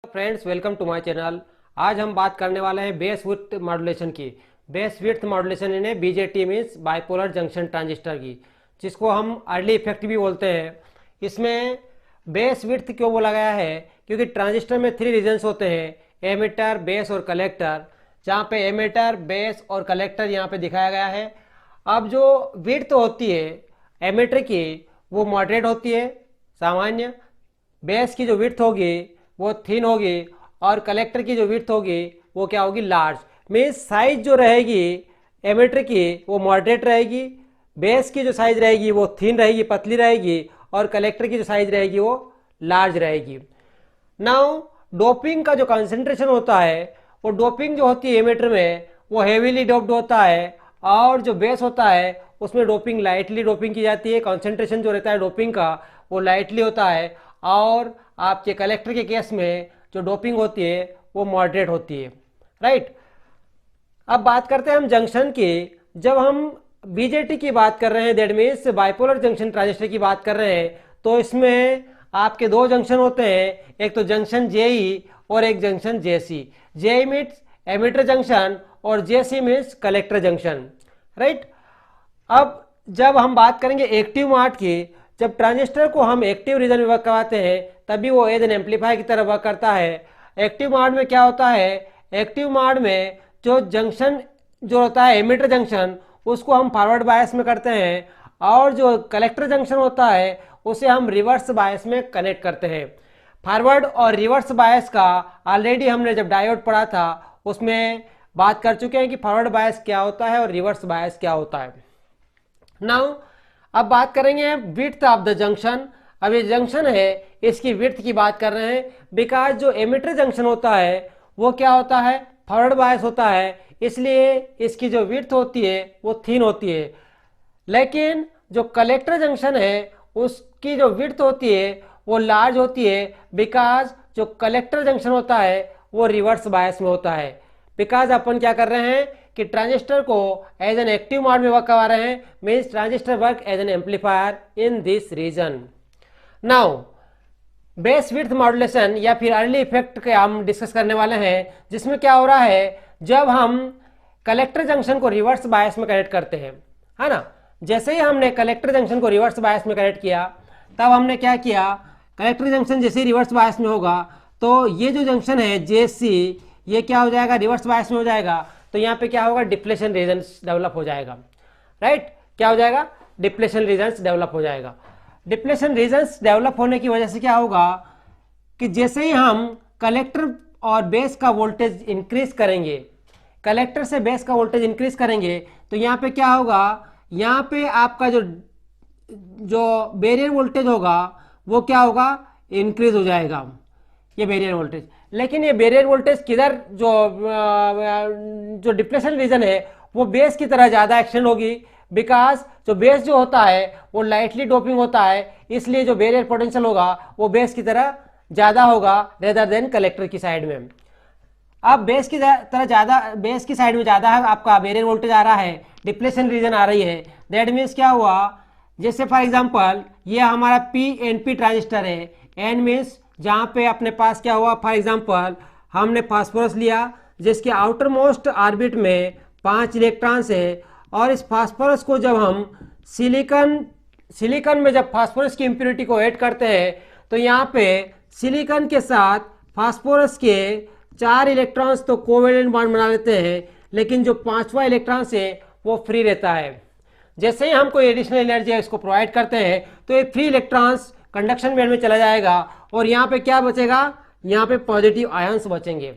Friends, welcome to my channel. आज हम बात करने वाले हैं बेस विड्थ मॉड्यूलेशन की। बेस विड्थ मॉड्यूलेशन इन्हें BJT means bipolar junction transistor की, जिसको हम अर्ली इफेक्ट भी बोलते हैं। इसमें बेस विड्थ क्यों बोला गया है? क्योंकि ट्रांजिस्टर में 3 रीजन्स होते हैं, एमिटर, बेस और कलेक्टर। जहाँ पे एमिटर, बेस और कलेक्टर यहाँ पे दिखाया गया है। अब जो विड्थ होती है एमिटर की वो मॉडरेट होती है, सामान्य। बेस की जो विड्थ होगी वो थिन होगी और कलेक्टर की जो विड्थ होगी वो क्या होगी? लार्ज। मीन्स साइज जो रहेगी एमिटर की वो मॉडरेट रहेगी, बेस की जो साइज रहेगी वो थिन रहेगी, पतली रहेगी, और कलेक्टर की जो साइज रहेगी वो लार्ज रहेगी। नाउ डोपिंग का जो कंसंट्रेशन होता है, वो डोपिंग जो होती है एमिटर में वो हेवीली डोप्ड होता है, और जो बेस होता है उसमें डोपिंग लाइटली डोपिंग की जाती है। कंसंट्रेशन जो रहता है डोपिंग का वो लाइटली होता है, और आपके कलेक्टर के केस में जो डोपिंग होती है वो मॉडरेट होती है, राइट। अब बात करते हैं हम जंक्शन की। जब हम बीजेटी की बात कर रहे हैं, that means bipolar junction transistor की बात कर रहे हैं, तो इसमें आपके 2 जंक्शन होते हैं, एक तो जंक्शन जेई और एक जंक्शन जेसी। जेई मीन्स एमिटर जंक्शन और जेसी मीन्स कलेक्टर जंक्शन, राइट। अब जब हम बात करेंगे एक्टिव मोड की, जब ट्रांजिस्टर को हम एक्टिव रीजन में वर्क करवाते हैं तभी वो एज एन एम्पलीफायर की तरह वर्क करता है। एक्टिव मोड में क्या होता है? एक्टिव मोड में जो जंक्शन जो होता है एमिटर जंक्शन, उसको हम फॉरवर्ड बायस में करते हैं, और जो कलेक्टर जंक्शन होता है उसे हम रिवर्स बायस में कनेक्ट करते हैं। फॉरवर्ड और रिवर्स बायस का ऑलरेडी हमने जब डायोड पढ़ा था उसमें बात कर चुके हैं कि फॉरवर्ड बायस क्या होता है और रिवर्स बायस क्या होता है। नाउ अब बात करेंगे विड्थ ऑफ द जंक्शन। अब ये जंक्शन है, इसकी विड्थ की बात कर रहे हैं, बिकॉज जो एमिटर जंक्शन होता है वो क्या होता है? फॉरवर्ड बायस होता है, इसलिए इसकी जो विड्थ होती है वो थिन होती है। लेकिन जो कलेक्टर जंक्शन है उसकी जो विड्थ होती है वो लार्ज होती है, बिकॉज जो कलेक्टर जंक्शन होता है वो रिवर्स बायस में होता है। बिकॉज अपन क्या कर रहे हैं कि ट्रांजिस्टर को एज एन एक्टिव मोड में वर्क करवा रहे हैं, means transistor work as an amplifier in this region. Now base width modulation या फिर अर्ली इफेक्ट के हम डिस्कस करने वाले हैं, जिसमें क्या हो रहा है, जब हम कलेक्टर जंक्शन को रिवर्स बायस में कनेक्ट करते हैं, है ना। जैसे ही हमने कलेक्टर जंक्शन को रिवर्स बायस में कनेक्ट किया, तब हमने क्या किया, कलेक्टर जंक्शन जैसे ही रिवर्स बायस में होगा तो ये जो जंक्शन है जेसी, ये क्या हो जाएगा? रिवर्स बायस में हो जाएगा। तो यहाँ पे क्या होगा? डिप्लेशन रीजन्स डेवलप हो जाएगा, राइट। क्या हो जाएगा? डिप्लेशन रीजन्स डेवलप हो जाएगा। डिप्लेशन रीजन्स डेवलप होने की वजह से क्या होगा कि जैसे ही हम कलेक्टर और बेस का वोल्टेज इंक्रीज करेंगे, कलेक्टर से बेस का वोल्टेज इंक्रीज करेंगे, तो यहाँ पे क्या होगा? यहाँ पे आपका जो बैरियर वोल्टेज होगा वो क्या होगा? इंक्रीज हो जाएगा, ये बैरियर वोल्टेज। लेकिन ये बैरियर वोल्टेज किधर, जो डिप्लेशन रीजन है वो बेस की तरह ज़्यादा एक्सटेंड होगी, बिकॉज जो बेस जो होता है वो लाइटली डोपिंग होता है, इसलिए जो बैरियर पोटेंशियल होगा वो बेस की तरह ज़्यादा होगा रेदर देन कलेक्टर की साइड में। अब बेस की तरह ज़्यादा, बेस की साइड में ज़्यादा है आपका बैरियर वोल्टेज आ रहा है, डिप्लेशन रीजन आ रही है। दैट मीन्स क्या हुआ, जैसे फॉर एग्जांपल ये हमारा पी एन पी ट्रांजिस्टर है। एन मीन्स जहाँ पे अपने पास क्या हुआ, फॉर एग्जांपल हमने फास्फोरस लिया जिसके आउटर मोस्ट ऑर्बिट में 5 इलेक्ट्रॉन्स है, और इस फास्फोरस को जब हम सिलिकॉन में जब फास्फोरस की इम्प्योरिटी को ऐड करते हैं, तो यहाँ पे सिलिकॉन के साथ फास्फोरस के 4 इलेक्ट्रॉन्स तो कोवेलेंट बॉन्ड बना लेते हैं, लेकिन जो 5वां इलेक्ट्रॉन्स है वो फ्री रहता है। जैसे ही हम कोई एडिशनल एनर्जी है इसको प्रोवाइड करते हैं तो ये फ्री इलेक्ट्रॉन्स कंडक्शन बैंड में चला जाएगा, और यहाँ पे क्या बचेगा? यहाँ पे पॉजिटिव आयंस बचेंगे।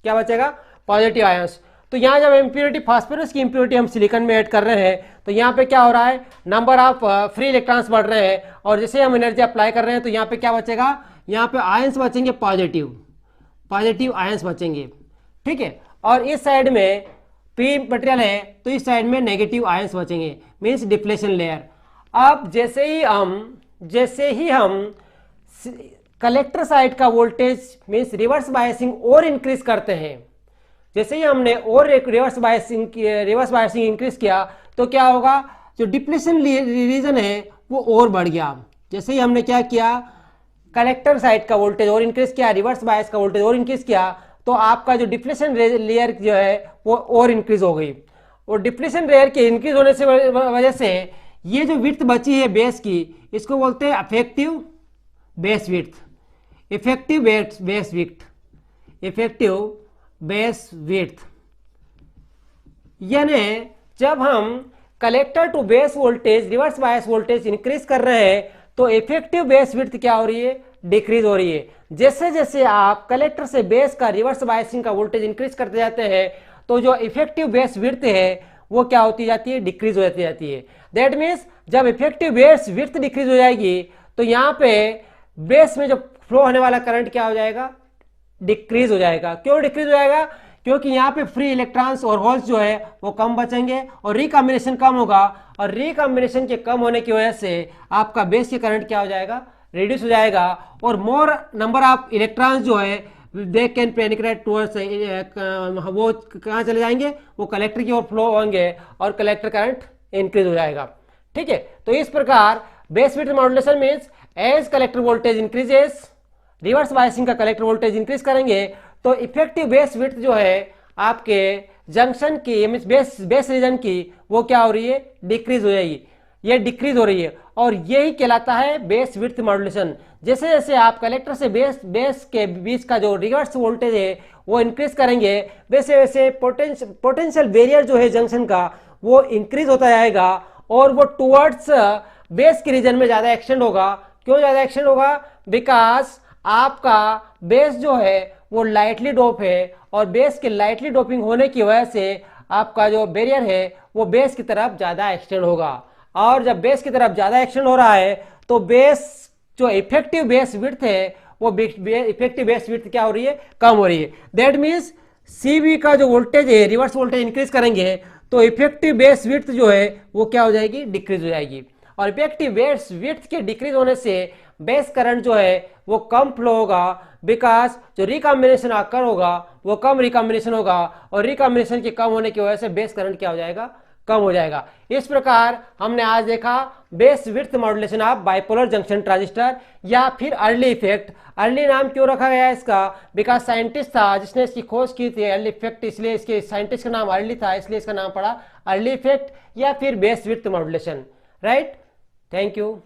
क्या बचेगा? Positive ions. तो यहाँ जब इम्प्योरिटी, फास्फोरस की इम्प्योरिटी हम सिलिकॉन में ऐड कर रहे हैं, तो यहाँ पे क्या हो रहा है? नंबर ऑफ फ्री इलेक्ट्रॉन्स बढ़ रहे हैं, और जैसे हम एनर्जी अप्लाई कर रहे हैं तो यहाँ पे क्या बचेगा? यहाँ पे आयंस बचेंगे, पॉजिटिव आयंस बचेंगे, ठीक है। और इस साइड में पी मटेरियल है तो इस साइड में नेगेटिव आयंस बचेंगे, मीन्स डिप्लेशन लेयर। अब जैसे ही हम कलेक्टर साइड का वोल्टेज मीन्स रिवर्स बायसिंग और इंक्रीज करते हैं, जैसे ही हमने और रिवर्स बायसिंग इंक्रीज किया तो क्या होगा? जो डिप्लेशन रीजन है वो और बढ़ गया। जैसे ही हमने क्या किया, कलेक्टर साइड का वोल्टेज और इंक्रीज किया, रिवर्स बायस का वोल्टेज और इंक्रीज किया, तो आपका जो डिप्लेशन लेयर जो है वो और इंक्रीज हो गई। और डिप्लेशन लेयर के इंक्रीज होने से वजह से ये जो विड्थ बची है बेस की, इसको बोलते हैं effective base width, effective base width, effective base width. यानी जब हम collector to base voltage, reverse bias voltage increase कर रहे हैं तो इफेक्टिव बेस विड्थ क्या हो रही है, डिक्रीज हो रही है। जैसे जैसे आप कलेक्टर से बेस का रिवर्स बायसिंग का वोल्टेज इंक्रीज करते जाते हैं तो जो इफेक्टिव बेस विड्थ है वो क्या होती जाती है, डिक्रीज होती जाती है। दैट मीन्स जब इफेक्टिव बेस विड्थ डिक्रीज हो जाएगी तो यहाँ पे बेस में जो फ्लो होने वाला करंट क्या हो जाएगा, डिक्रीज हो जाएगा। क्यों डिक्रीज हो जाएगा, क्योंकि यहाँ पे फ्री इलेक्ट्रॉन्स और होल्स जो है वो कम बचेंगे और रिकॉम्बिनेशन कम होगा, और रिकॉम्बिनेशन के कम होने की वजह से आपका बेस के करंट क्या हो जाएगा, रिड्यूस हो जाएगा, और मोर नंबर ऑफ इलेक्ट्रॉन्स जो है दे कैन पेनिट्रेट टुवर्ड्स, वो कहाँ चले जाएंगे, वो कलेक्टर की ओर फ्लो होंगे और कलेक्टर करंट इंक्रीज हो जाएगा। ठीक है, तो इस प्रकार base width modulation means as collector voltage increases, reverse biasing का कलेक्टर वोल्टेज इंक्रीज करेंगे तो इफेक्टिव बेस विड्थ जो है आपके जंक्शन की मींस बेस रीजन की वो क्या हो रही है, डिक्रीज हो जाएगी, ये डिक्रीज हो रही है, और यही कहलाता है बेस विड्थ मॉड्यूलेशन। जैसे जैसे आप कलेक्टर से बेस के बीच का जो रिवर्स वोल्टेज है वो इंक्रीज करेंगे, वैसे वैसे पोटेंशियल बैरियर जो है जंक्शन का वो इंक्रीज होता जाएगा और वो टुवर्ड्स बेस के रीजन में ज्यादा एक्सटेंड होगा। क्यों ज्यादा एक्सटेंड होगा, बिकॉज आपका बेस जो है वो लाइटली डोप है, और बेस के लाइटली डोपिंग होने की वजह से आपका जो बैरियर है वो बेस की तरफ ज्यादा एक्सटेंड होगा, और जब बेस की तरफ ज्यादा एक्सटेंड हो रहा है तो बेस जो इफेक्टिव बेस विड्थ है वो इफेक्टिव बेस विड्थ क्या हो रही है, कम हो रही है। दैट मीन्स सीबी का जो वोल्टेज है, रिवर्स वोल्टेज इंक्रीज करेंगे तो इफेक्टिव बेस विड्थ जो है वो क्या हो जाएगी, डिक्रीज हो जाएगी, और इफेक्टिव बेस विड्थ के डिक्रीज होने से बेस करंट जो है वो कम फ्लो होगा, बिकॉज जो रिकॉम्बिनेशन आकर होगा वो कम रिकॉम्बिनेशन होगा, और रिकॉम्बिनेशन के कम होने की वजह से बेस करंट क्या हो जाएगा, कम हो जाएगा। इस प्रकार हमने आज देखा base width modulation of bipolar junction transistor, या फिर अर्ली इफेक्ट। अर्ली नाम क्यों रखा गया है इसका, बिकॉज साइंटिस्ट था जिसने इसकी खोज की थी अर्ली इफेक्ट, इसलिए इसके साइंटिस्ट का नाम अर्ली था, इसलिए इसका नाम पड़ा अर्ली इफेक्ट या फिर base width modulation. Right, thank you.